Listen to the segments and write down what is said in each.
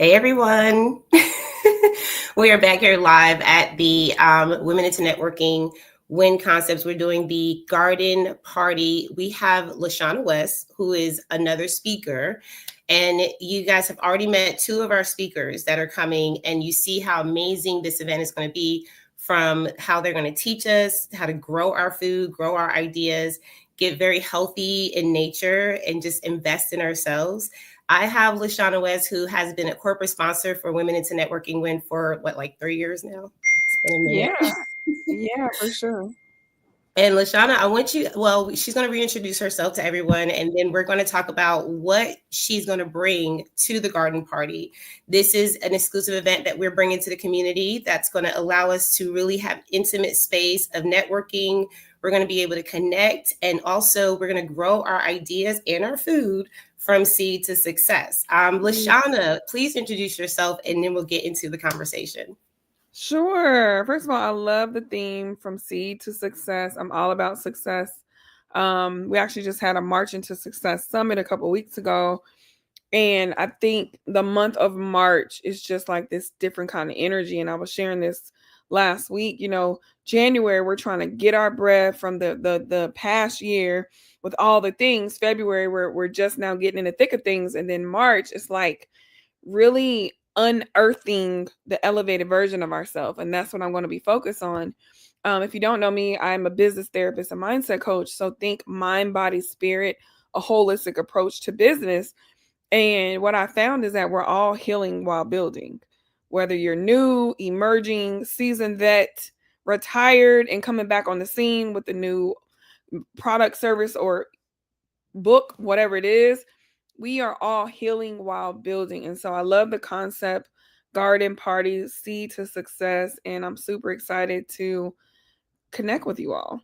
Hey everyone. We are back here live at the Women into Networking Win Concepts. We're doing the garden party. We have LaShana West, who is another speaker. And you guys have already met two of our speakers that are coming, and you see how amazing this event is going to be, from how they're going to teach us how to grow our food, grow our ideas, get very healthy in nature, and just invest in ourselves. I have LaShana West, who has been a corporate sponsor for Women into Networking Win for like 3 years now? It's been a minute. Yeah, for sure. And LaShana, I want you, well, she's going to reintroduce herself to everyone, and then we're going to talk about what she's going to bring to the garden party. This is an exclusive event that we're bringing to the community that's going to allow us to really have intimate space of networking. We're going to be able to connect, and also we're going to grow our ideas and our food from seed to success. LaShana, please introduce yourself, and then we'll get into the conversation. Sure. First of all, I love the theme from seed to success. I'm all about success. We actually just had a March into Success summit a couple weeks ago. And I think the month of March is just like this different kind of energy. And I was sharing this last week. January, we're trying to get our breath from the past year with all the things. February, we're just now getting in the thick of things. And then March, it's like really unearthing the elevated version of ourselves. And that's what I'm going to be focused on. If you don't know me, I'm a business therapist, a mindset coach. So think mind, body, spirit, a holistic approach to business. And what I found is that we're all healing while building. Whether you're new, emerging, seasoned vet, retired, and coming back on the scene with a new product, service, or book, whatever it is, we are all healing while building. And so I love the concept garden party, seed to success. And I'm super excited to connect with you all.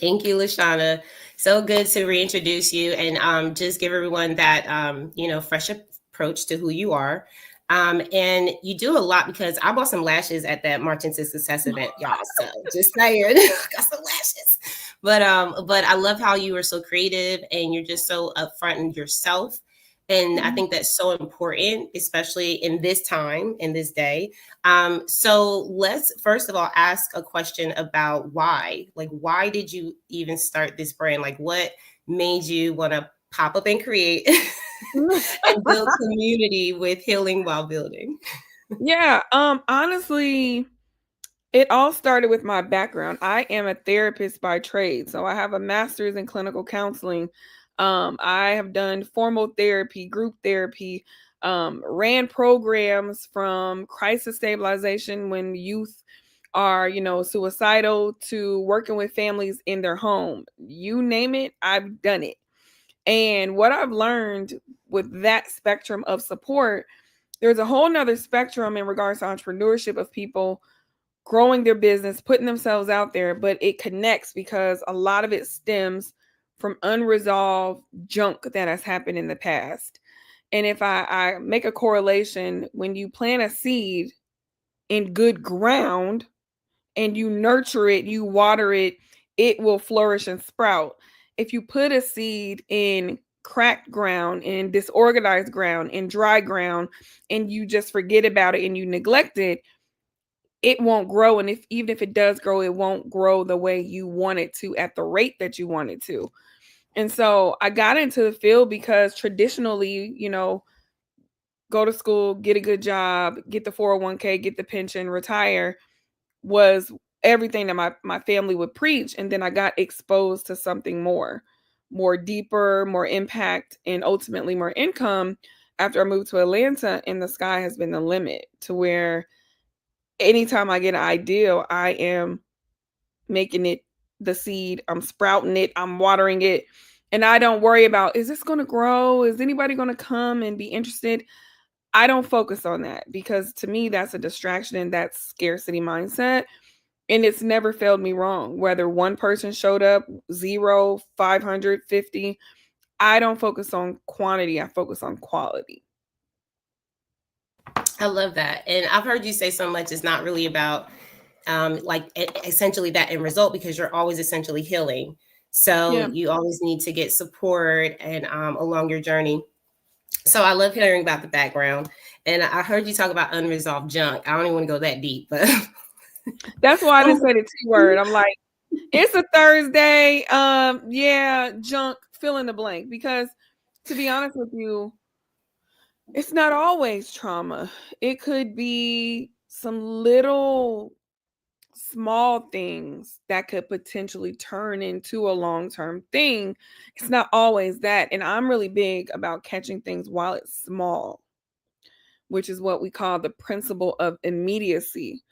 Thank you, LaShana. So good to reintroduce you and just give everyone that fresh approach to who you are. And you do a lot, because I bought some lashes at that March into Success event, y'all. So just saying, got some lashes. But I love how you are so creative and you're just so upfront in yourself. And I think that's so important, especially in this time, in this day. So let's first of all ask a question about why. Like, why did you even start this brand? Like, what made you want to pop up and create and build community with healing while building? Yeah, honestly, it all started with my background. I am a therapist by trade. So I have a master's in clinical counseling. I have done formal therapy, group therapy, ran programs from crisis stabilization when youth are, suicidal, to working with families in their home. You name it, I've done it. And what I've learned with that spectrum of support, there's a whole nother spectrum in regards to entrepreneurship of people growing their business, putting themselves out there, but it connects because a lot of it stems from unresolved junk that has happened in the past. And if I make a correlation, when you plant a seed in good ground and you nurture it, you water it, it will flourish and sprout. If you put a seed in cracked ground, in disorganized ground, in dry ground, and you just forget about it and you neglect it, it won't grow. And even if it does grow, it won't grow the way you want it to, at the rate that you want it to. And so I got into the field because traditionally, go to school, get a good job, get the 401k, get the pension, retire was everything that my family would preach. And then I got exposed to something more deeper, more impact, and ultimately more income after I moved to Atlanta. And the sky has been the limit, to where anytime I get an idea, I am making it the seed. I'm sprouting it. I'm watering it. And I don't worry about, is this going to grow? Is anybody going to come and be interested? I don't focus on that, because to me, that's a distraction and that's scarcity mindset. And it's never failed me wrong. Whether one person showed up, 0, 550, I don't focus on quantity. I focus on quality. I love that. And I've heard you say so much, it's not really about essentially that end result, because you're always essentially healing. So Yeah. you always need to get support and along your journey. So I love hearing about the background. And I heard you talk about unresolved junk. I don't even want to go that deep, but That's why I didn't say the T word. I'm like, it's a Thursday. Yeah, junk, fill in the blank. Because to be honest with you, it's not always trauma. It could be some little small things that could potentially turn into a long-term thing. It's not always that. And I'm really big about catching things while it's small, which is what we call the principle of immediacy.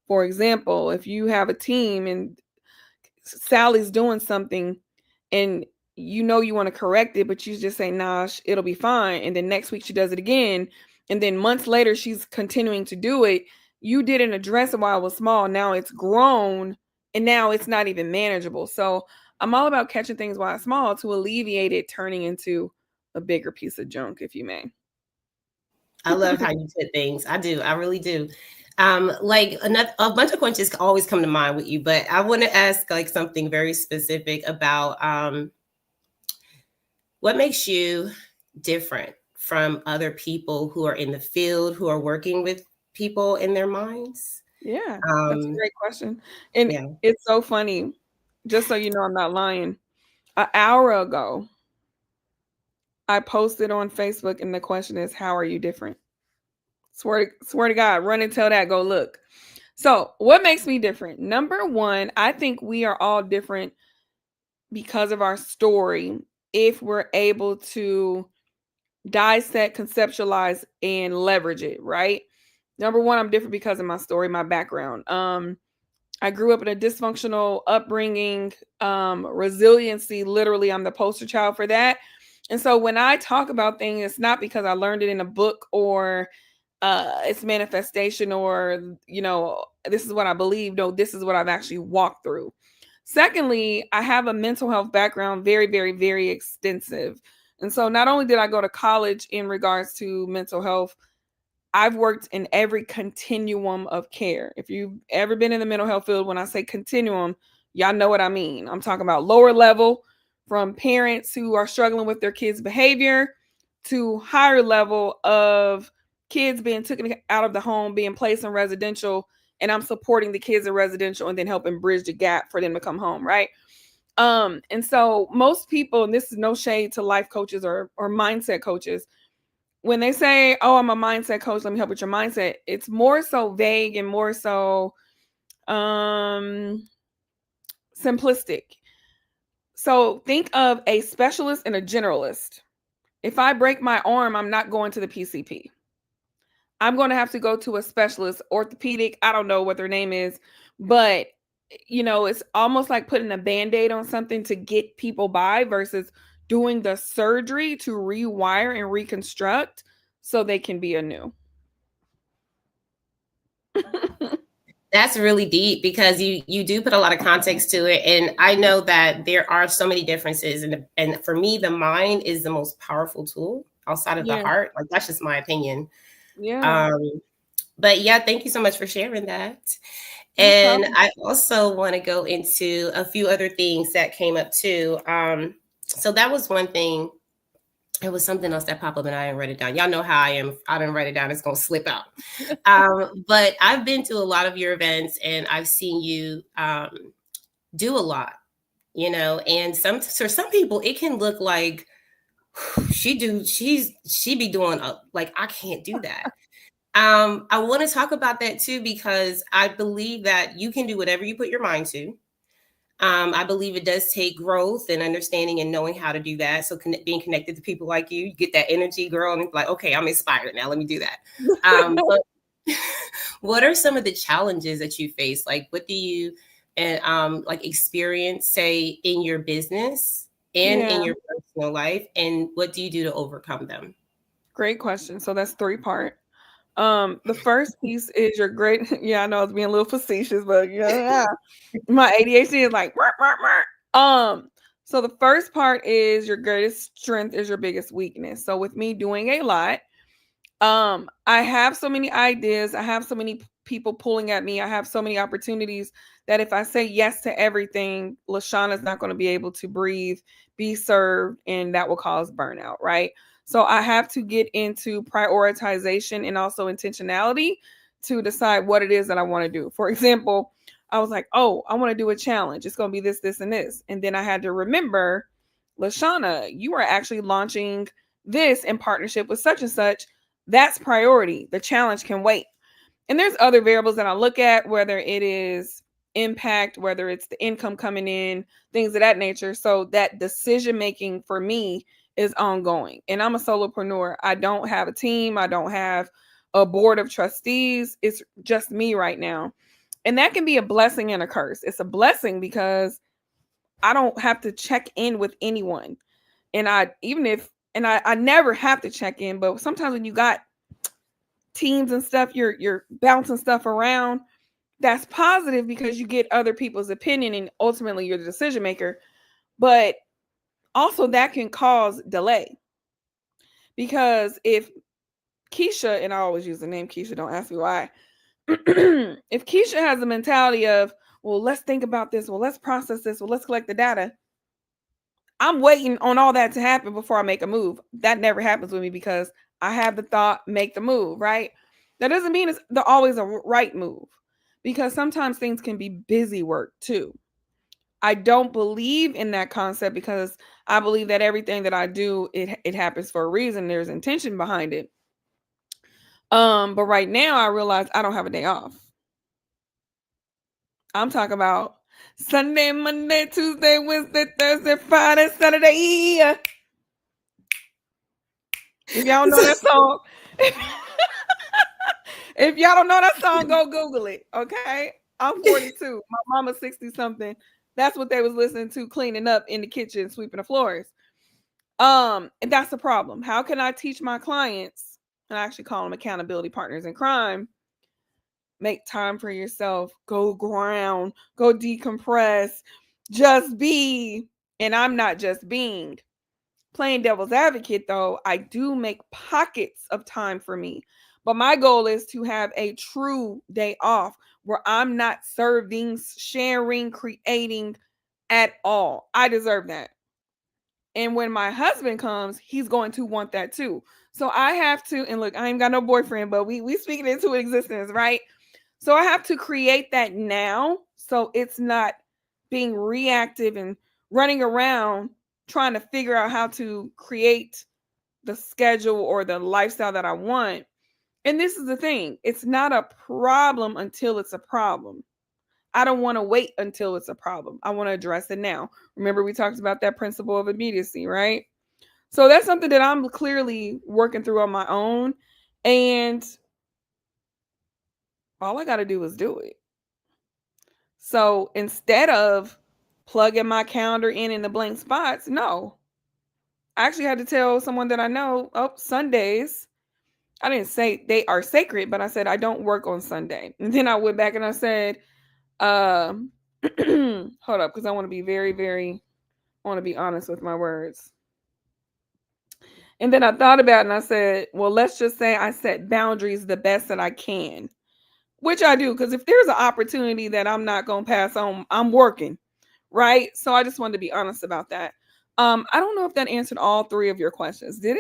For example, if you have a team and Sally's doing something and you know you want to correct it, but you just say, nah, it'll be fine. And then next week she does it again. And then months later, she's continuing to do it. You didn't address it while it was small. Now it's grown and now it's not even manageable. So I'm all about catching things while it's small to alleviate it turning into a bigger piece of junk, if you may. I love how you put things. I do. I really do. Like a bunch of questions always come to mind with you, but I want to ask like something very specific about what makes you different from other people who are in the field, who are working with people in their minds. Yeah, that's a Um, great question. And yeah. it's so funny. Just so you know, I'm not lying. An hour ago, I posted on Facebook, and the question is, "How are you different?" Swear to God, run and tell that. Go look. So, what makes me different? Number one, I think we are all different because of our story. If we're able to dissect, conceptualize, and leverage it, right? Number one, I'm different because of my story, my background. I grew up in a dysfunctional upbringing, resiliency. Literally, I'm the poster child for that. And so when I talk about things, it's not because I learned it in a book or it's manifestation or, this is what I believe. No, this is what I've actually walked through. Secondly, I have a mental health background, very, very, very extensive. And so not only did I go to college in regards to mental health, I've worked in every continuum of care. If you've ever been in the mental health field, when I say continuum, y'all know what I mean. I'm talking about lower level, from parents who are struggling with their kids' behavior to higher level of kids being taken out of the home, being placed in residential, and I'm supporting the kids in residential and then helping bridge the gap for them to come home, right? And so most people, and this is no shade to life coaches or mindset coaches, when they say, "Oh, I'm a mindset coach, let me help with your mindset," it's more so vague and more so simplistic. So think of a specialist and a generalist. If I break my arm, I'm not going to the PCP. I'm going to have to go to a specialist, orthopedic, I don't know what their name is, but it's almost like putting a band-aid on something to get people by versus doing the surgery to rewire and reconstruct so they can be anew. That's really deep because you do put a lot of context to it, and I know that there are so many differences, and for me, the mind is the most powerful tool outside of the Yeah. heart. Like that's just my opinion. Yeah. Um, but yeah, thank you so much for sharing that. No And problem. I also want to go into a few other things that came up too. So that was one thing. It was something else that popped up and I didn't write it down. Y'all know how I am. If I didn't write it down, it's gonna slip out. But I've been to a lot of your events and I've seen you do a lot, and for some people it can look like she be doing like I can't do that. I want to talk about that too because I believe that you can do whatever you put your mind to. I believe it does take growth and understanding and knowing how to do that. So being connected to people like you get that energy, girl, and it's like, okay, I'm inspired now. Let me do that. But what are some of the challenges that you face? Like, what do you and like experience, say, in your business and Yeah. in your personal life, and what do you do to overcome them? Great question. So that's 3-part. The first piece is your great. Yeah, I know it's being a little facetious, but yeah, my ADHD is like. "Rah, rah, rah." So the first part is your greatest strength is your biggest weakness. So with me doing a lot, I have so many ideas. I have so many people pulling at me. I have so many opportunities that if I say yes to everything, LaShana's not going to be able to breathe, be served, and that will cause burnout, right? So I have to get into prioritization and also intentionality to decide what it is that I want to do. For example, I was like, oh, I want to do a challenge. It's going to be this, this, and this. And then I had to remember, LaShana, you are actually launching this in partnership with such and such. That's priority. The challenge can wait. And there's other variables that I look at, whether it is impact, whether it's the income coming in, things of that nature. So that decision making for me is ongoing. And I'm a solopreneur. I don't have a team. I don't have a board of trustees. It's just me right now. And that can be a blessing and a curse. It's a blessing because I don't have to check in with anyone. And I never have to check in, but sometimes when you got teams and stuff, you're bouncing stuff around. That's positive because you get other people's opinion and ultimately you're the decision maker. But also that can cause delay. Because if Keisha, and I always use the name Keisha, don't ask me why. If Keisha has the mentality of, well, let's think about this, well, let's process this, well, let's collect the data, I'm waiting on all that to happen before I make a move. That never happens with me because I have the thought, make the move, right? That doesn't mean it's always a right move because sometimes things can be busy work too. I don't believe in that concept because I believe that everything that I do, it happens for a reason. There's intention behind it. But right now I realize I don't have a day off. I'm talking about Sunday, Monday, Tuesday, Wednesday, Thursday, Friday, Saturday. If y'all know that song, if y'all don't know that song, go Google it. Okay, I'm 42. My mama's 60 something. That's what they was listening to, cleaning up in the kitchen, sweeping the floors. And that's the problem. How can I teach my clients? And I actually call them accountability partners in crime. Make time for yourself. Go ground. Go decompress. Just be. And I'm not just being. Playing devil's advocate, though, I do make pockets of time for me. But my goal is to have a true day off where I'm not serving, sharing, creating at all. I deserve that. And when my husband comes, he's going to want that too. So I have to, and look, I ain't got no boyfriend, but we speak it into existence, right? So I have to create that now so it's not being reactive and running around trying to figure out how to create the schedule or the lifestyle that I want. And this is the thing, it's not a problem until it's a problem. I don't want to wait until it's a problem. I want to address it now. Remember, we talked about that principle of immediacy, right? So that's something that I'm clearly working through on my own. And all I got to do is do it. So instead of plugging my calendar in the blank spots, no. I actually had to tell someone that I know, oh, Sundays, I didn't say they are sacred, but I said I don't work on Sunday. And then I went back and I said, hold up, because I want to be I want to be honest with my words. And then I thought about it and I said, well, let's just say I set boundaries the best that I can, which I do. Because if there's an opportunity that I'm not going to pass on, I'm working, right? So I just wanted to be honest about that. I don't know if that answered all three of your questions. Did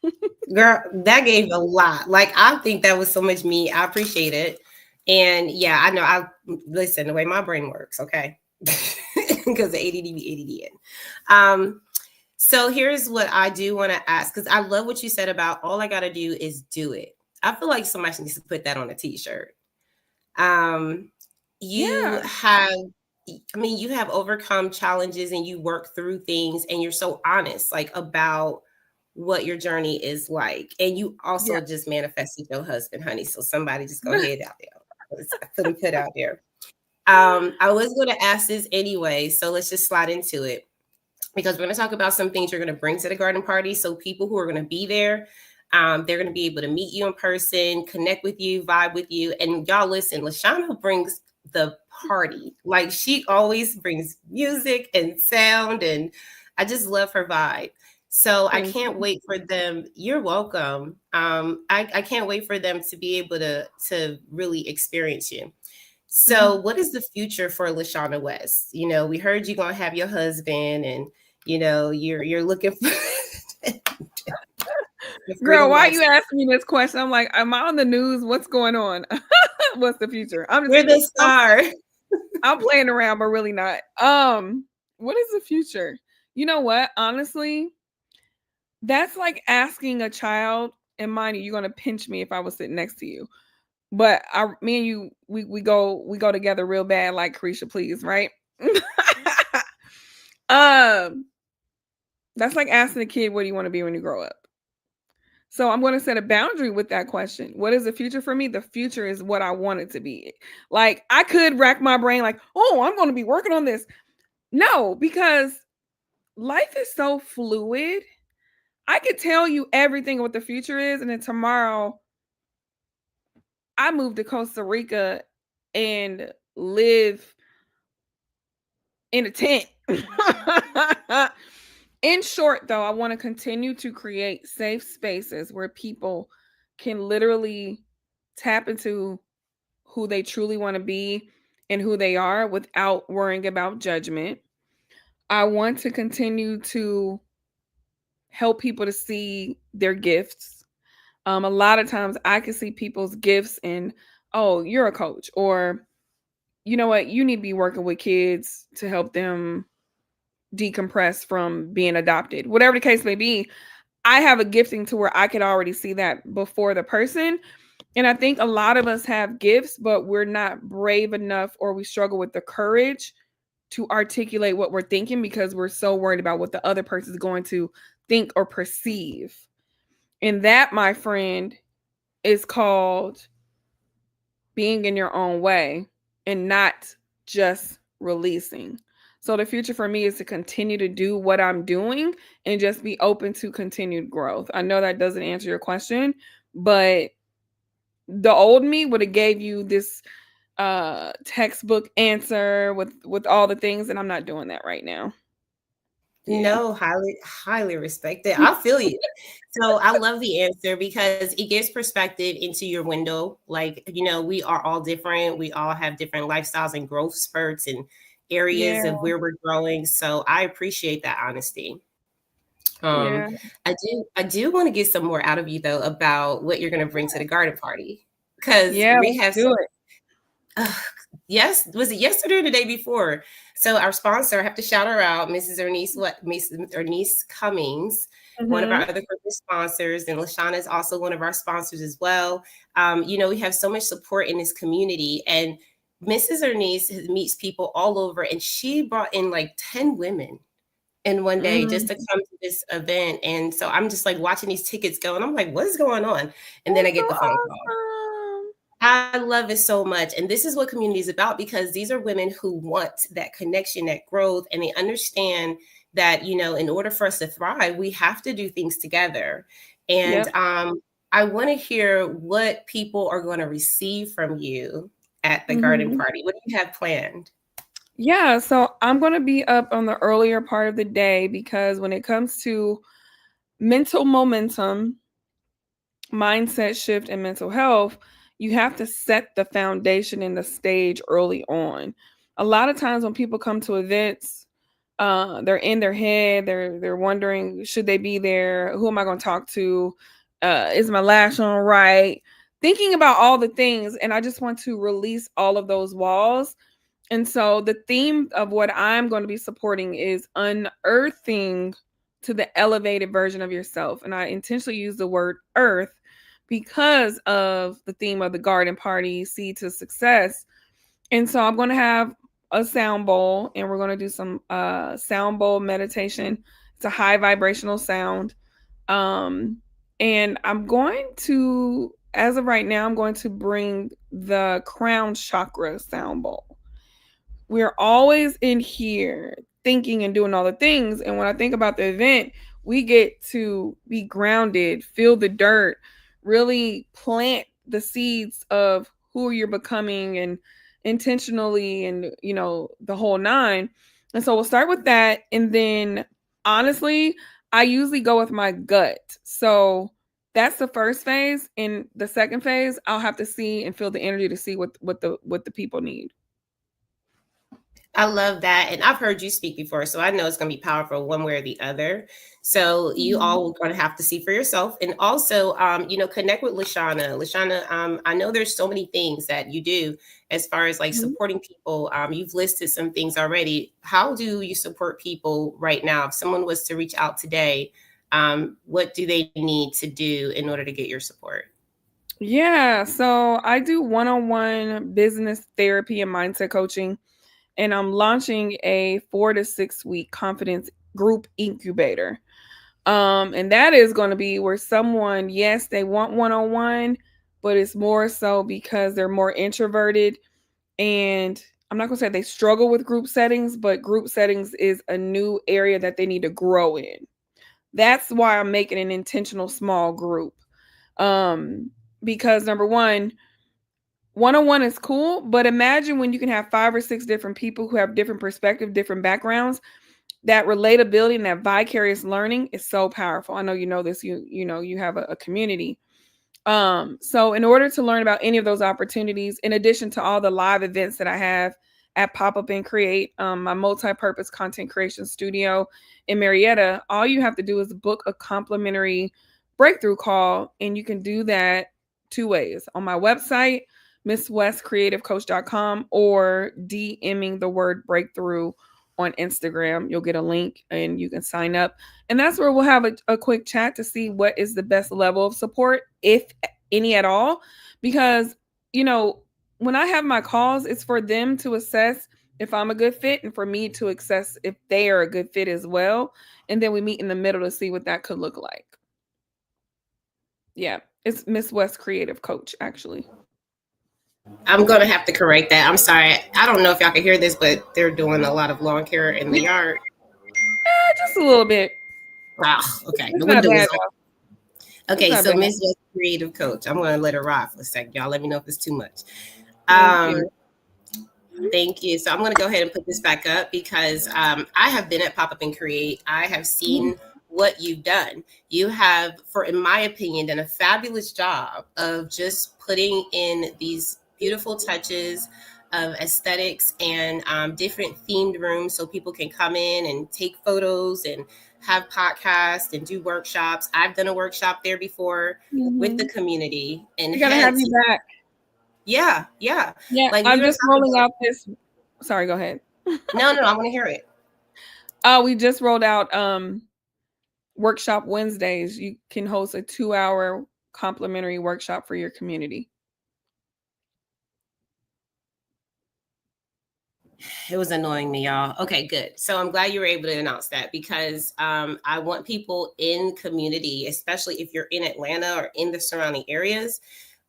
it? Girl, that gave a lot. Like, I think that was so much me. I appreciate it. And yeah, I know. I listen the way my brain works, okay? Because the ADD be ADD. So here's what I do want to ask, because I love what you said about all I got to do is do it. I feel like somebody needs to put that on a t-shirt. You have, I mean, you have overcome challenges and you work through things and you're so honest, like, about what your journey is like. And you also just manifested your husband, honey. So somebody just go ahead out there. Let me put out there. I was going to ask this anyway, so let's just slide into it, because we're going to talk about some things you're going to bring to the garden party. So people who are going to be there, they're going to be able to meet you in person, connect with you, vibe with you. And y'all listen, LaShana brings the party. Like, she always brings music and sound, and I just love her vibe. So I can't wait for them. You're welcome. I can't wait for them to be able to really experience you. So what is the future for LaShana West? You know, we heard you're going to have your husband, and, you know, you're looking for The Girl, freedom why are you lifestyle. asking me this question? I'm like, am I on the news? What's going on? What's the future? We're the star. I'm playing around, but really not. What is the future? You know what? Honestly, that's like asking a child, and mind you, you're gonna pinch me if I was sitting next to you. But me and you, we go together real bad, like Carisha, please, right? um, that's like asking a kid, what do you want to be when you grow up? So I'm going to set a boundary with that question. What is the future for me? The future is what I want it to be. Like I could rack my brain like, oh, I'm going to be working on this. No, because life is so fluid. I could tell you everything what the future is, and then tomorrow I move to Costa Rica and live in a tent. In short, though, I want to continue to create safe spaces where people can literally tap into who they truly want to be and who they are without worrying about judgment. I want to continue to help people to see their gifts. A lot of times I can see people's gifts and, oh, you're a coach, or you know what, you need to be working with kids to help them decompress from being adopted. Whatever the case may be, I have a gifting to where I could already see that before the person. And I think a lot of us have gifts, but we're not brave enough, or we struggle with the courage to articulate what we're thinking because we're so worried about what the other person is going to think or perceive. And that, my friend, is called being in your own way and not just releasing. So the future for me is to continue to do what I'm doing and just be open to continued growth. I know that doesn't answer your question, but the old me would have gave you this textbook answer with all the things, and I'm not doing that right now. Yeah. No, highly respected. I feel you. So I love the answer because it gives perspective into your window. Like, we are all different. We all have different lifestyles and growth spurts and Yeah. areas of where we're growing. So I appreciate that honesty. Um, Yeah. I do want to get some more out of you though about what you're going to bring to the garden party because Yeah, we let's have do some. it. Yes, was it yesterday or the day before? So our sponsor, I have to shout her out, Mrs. Ernest Cummings, one of our Mhm. other corporate sponsors, and LaShana is also one of our sponsors as well. We have so much support in this community, and Mrs. Ernest meets people all over, and she brought in like 10 women in one day just to Mhm. come to this event. And so I'm just like watching these tickets go, and I'm like, what is going on? And then I That's so get the phone call. awesome. I love it so much. And this is what community is about because these are women who want that connection, that growth, and they understand that, in order for us to thrive, we have to do things together. And Yep. I want to hear what people are going to receive from you at the garden Mhm. party. What do you have planned? Yeah, so I'm going to be up on the earlier part of the day because when it comes to mental momentum, mindset shift, and mental health, you have to set the foundation and the stage early on. A lot of times when people come to events, they're in their head, they're wondering, should they be there? Who am I going to talk to? Is my lash on right? Thinking about all the things, and I just want to release all of those walls. And so the theme of what I'm going to be supporting is unearthing to the elevated version of yourself. And I intentionally use the word earth because of the theme of the garden party, seed to success. And so I'm going to have a sound bowl and we're going to do some sound bowl meditation. It's a high vibrational sound. Um, and I'm going to, as of right now, I'm going to bring the crown chakra sound bowl. We're always in here thinking and doing all the things. And when I think about the event, we get to be grounded, feel the dirt, really plant the seeds of who you're becoming and intentionally and, the whole nine. And so we'll start with that. And then honestly, I usually go with my gut. So that's the first phase. In the second phase, I'll have to see and feel the energy to see what the people need. I love that. And I've heard you speak before, so I know it's going to be powerful one way or the other. So you Mhm. all are going to have to see for yourself. And also, connect with LaShana. LaShana, I know there's so many things that you do as far as like Mhm. supporting people. You've listed some things already. How do you support people right now? If someone was to reach out today, what do they need to do in order to get your support? Yeah, so I do one-on-one business therapy and mindset coaching, and I'm launching a 4 to 6 week confidence group incubator. And that is going to be where someone, yes, they want one-on-one, but it's more so because they're more introverted, and I'm not going to say they struggle with group settings, but group settings is a new area that they need to grow in. That's why I'm making an intentional small group. Um, because number one-on-one is cool, but imagine when you can have 5 or 6 different people who have different perspectives, different backgrounds. That relatability and that vicarious learning is so powerful. I know you know this. You have a community. So in order to learn about any of those opportunities, in addition to all the live events that I have at Pop Up and Create, my multi-purpose content creation studio in Marietta, all you have to do is book a complimentary breakthrough call, and you can do that 2 ways: on my website, misswestcreativecoach.com, or DMing the word breakthrough on Instagram. You'll get a link and you can sign up. And that's where we'll have a quick chat to see what is the best level of support, if any at all. Because, you know, when I have my calls, it's for them to assess if I'm a good fit and for me to assess if they are a good fit as well. And then we meet in the middle to see what that could look like. Yeah, it's Miss West Creative Coach, actually. I'm going to have to correct that. I'm sorry. I don't know if y'all can hear this, but they're doing a lot of lawn care in the yard. Just a little bit. Wow. Okay. The It's not window was bad open. though. It's Okay. not So bad. Miss West Creative Coach, I'm going to let her ride for a second. Y'all let me know if it's too much. Thank Um, you. Thank you. So I'm going to go ahead and put this back up because I have been at Pop Up and Create. I have seen what you've done. You have, in my opinion, done a fabulous job of just putting in these beautiful touches of aesthetics and different themed rooms so people can come in and take photos and have podcasts and do workshops. I've done a workshop there before with the Mhm. community, and We gotta have hence, you back. yeah, yeah. Yeah, Like we I'm were just talking rolling about. out this. Sorry, go ahead. No, I want to hear it. We just rolled out workshop Wednesdays. You can host a 2-hour complimentary workshop for your community. It was annoying me, y'all. Okay, good. So I'm glad you were able to announce that because I want people in community, especially if you're in Atlanta or in the surrounding areas.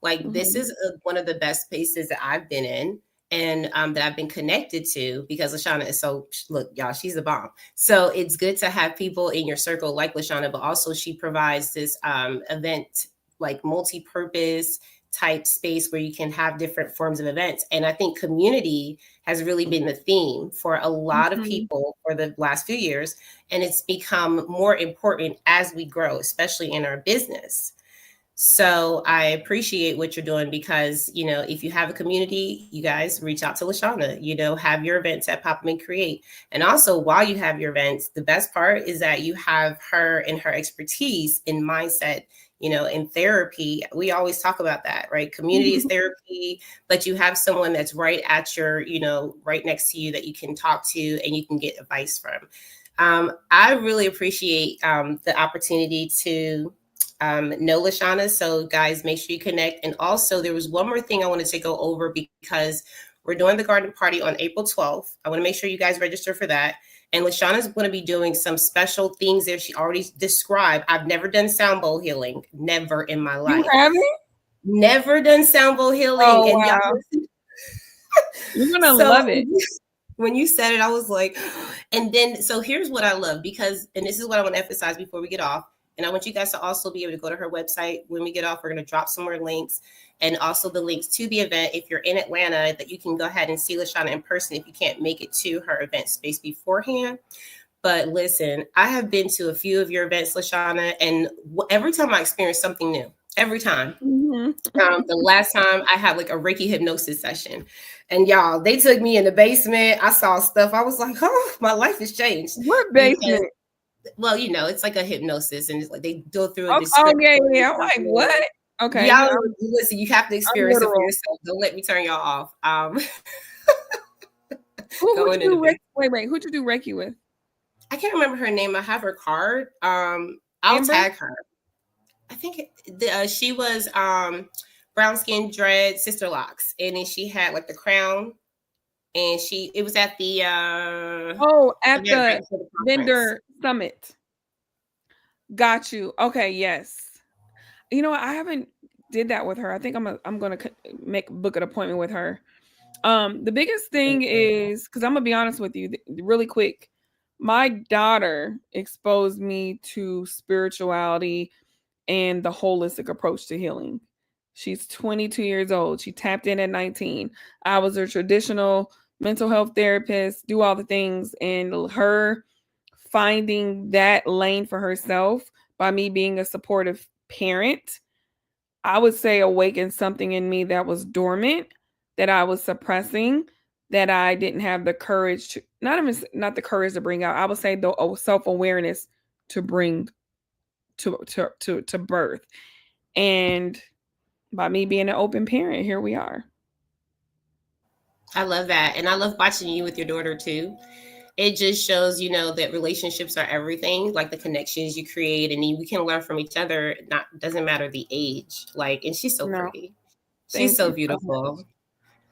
Like this Mhm. is one of the best places that I've been in and that I've been connected to because LaShana is so, look, y'all, she's a bomb. So it's good to have people in your circle like LaShana, but also she provides this event like multi-purpose type space where you can have different forms of events. And I think community has really been the theme for a lot of Mhm. people for the last few years. And it's become more important as we grow, especially in our business. So I appreciate what you're doing because, if you have a community, you guys reach out to LaShana, have your events at Pop Up and Create. And also while you have your events, the best part is that you have her and her expertise in mindset, in therapy. We always talk about that, right? Community is therapy, but you have someone that's right at your, right next to you that you can talk to and you can get advice from. I really appreciate the opportunity to know LaShana. So, guys, make sure you connect. And also, there was one more thing I wanted to go over because we're doing the garden party on April 12th. I want to make sure you guys register for that. And LaShana's going to be doing some special things there. She already described. I've never done sound bowl healing, never in my You life. haven't? Never done sound bowl healing. Oh And y'all, wow, you're gonna so love it. when you said it, I was like, and then, so here's what I love because, and this is what I want to emphasize before we get off. And I want you guys to also be able to go to her website. When we get off, we're going to drop some more links and also the links to the event. If you're in Atlanta, that you can go ahead and see LaShana in person if you can't make it to her event space beforehand. But listen, I have been to a few of your events, LaShana, and every time I experience something new. every time. Mhm. The last time I had like a Reiki hypnosis session, and y'all, they took me in the basement. I saw stuff. I was like, oh, my life has changed What because, basement? well, it's like a hypnosis, and it's like they go through a Oh, description. yeah, yeah. I'm like, what? Okay, Y'all, listen, you have to I'm experience it for literal. yourself. Don't let me turn y'all off. Who'd Going you in the do basement. wait, who'd you do Reiki with? I can't remember her name. I have her card. I'll Amber? tag her. I think she was brown skin, dread, sister locks, and then she had like the crown, and it was at the Oh, at event right the before the conference. vendor summit. Got you. Okay, yes. You know what? I haven't did that with her. I think I'm gonna make book an appointment with her. The biggest thing is because I'm gonna be honest with you, really quick. My daughter exposed me to spirituality and the holistic approach to healing. She's 22 years old. She tapped in at 19. I was a traditional mental health therapist, do all the things, and her finding that lane for herself by me being a supportive parent, I would say awakened something in me that was dormant, that I was suppressing, that I didn't have the courage to not the courage to bring out. I would say the self-awareness to bring to birth. And by me being an open parent, here we are. I love that, and I love watching you with your daughter too. It just shows, that relationships are everything, like the connections you create, and we can learn from each other. Not doesn't matter the age, like, and she's so No, pretty. She's thank so you so much. beautiful.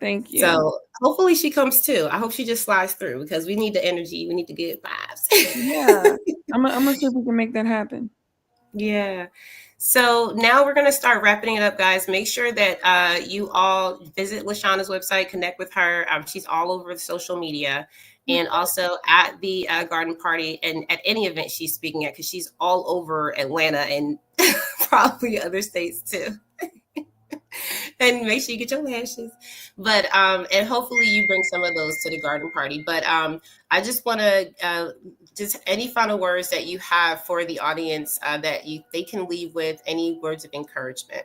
Thank you. So hopefully she comes too. I hope she just slides through because we need the energy. We need the good vibes. Yeah. I'm gonna see if we can make that happen. Yeah. So now we're going to start wrapping it up, guys. Make sure that you all visit LaShana's website, connect with her. She's all over the social media and also at the garden party and at any event she's speaking at because she's all over Atlanta and probably other states too. And make sure you get your lashes. But and hopefully you bring some of those to the garden party. But I just want to just any final words that you have for the audience that they can leave with, any words of encouragement.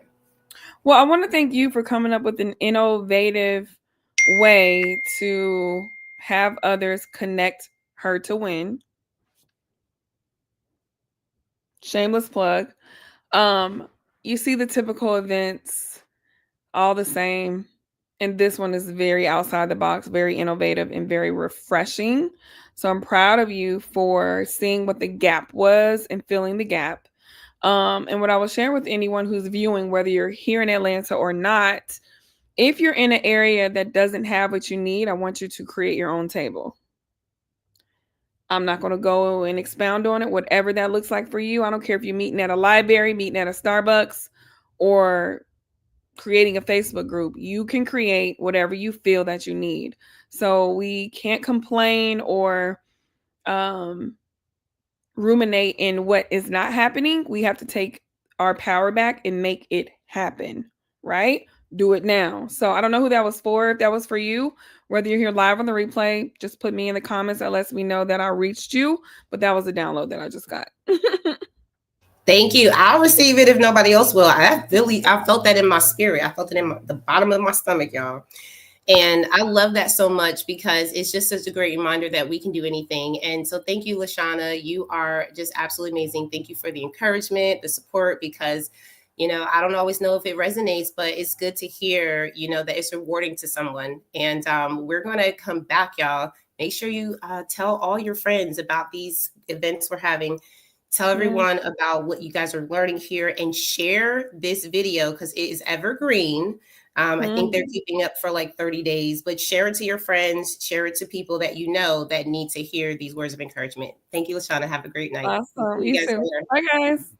Well, I want to thank you for coming up with an innovative way to have others connect her to win. Shameless plug. Um, you see the typical events all the same. And this one is very outside the box, very innovative, and very refreshing. So I'm proud of you for seeing what the gap was and filling the gap. And what I will share with anyone who's viewing, whether you're here in Atlanta or not, if you're in an area that doesn't have what you need, I want you to create your own table. I'm not going to go and expound on it, whatever that looks like for you. I don't care if you're meeting at a library, meeting at a Starbucks, or creating a Facebook group. You can create whatever you feel that you need. So we can't complain or ruminate in what is not happening. We have to take our power back and make it happen, right? Do it now. So I don't know who that was for. If that was for you, whether you're here live on the replay, just put me in the comments. That lets me know that I reached you. But that was a download that I just got. Thank you. I'll receive it if nobody else will. I felt that in my spirit. I felt it in the bottom of my stomach, y'all. And I love that so much because it's just such a great reminder that we can do anything. And so thank you, LaShana. You are just absolutely amazing. Thank you for the encouragement, the support, because, I don't always know if it resonates, but it's good to hear, that it's rewarding to someone. And we're going to come back, y'all. Make sure you tell all your friends about these events we're having. Tell everyone about what you guys are learning here and share this video because it is evergreen. I think they're keeping up for like 30 days, but share it to your friends, share it to people that you know that need to hear these words of encouragement. Thank you, LaShana. Have a great night. Awesome. See you You guys too. later. Bye, guys.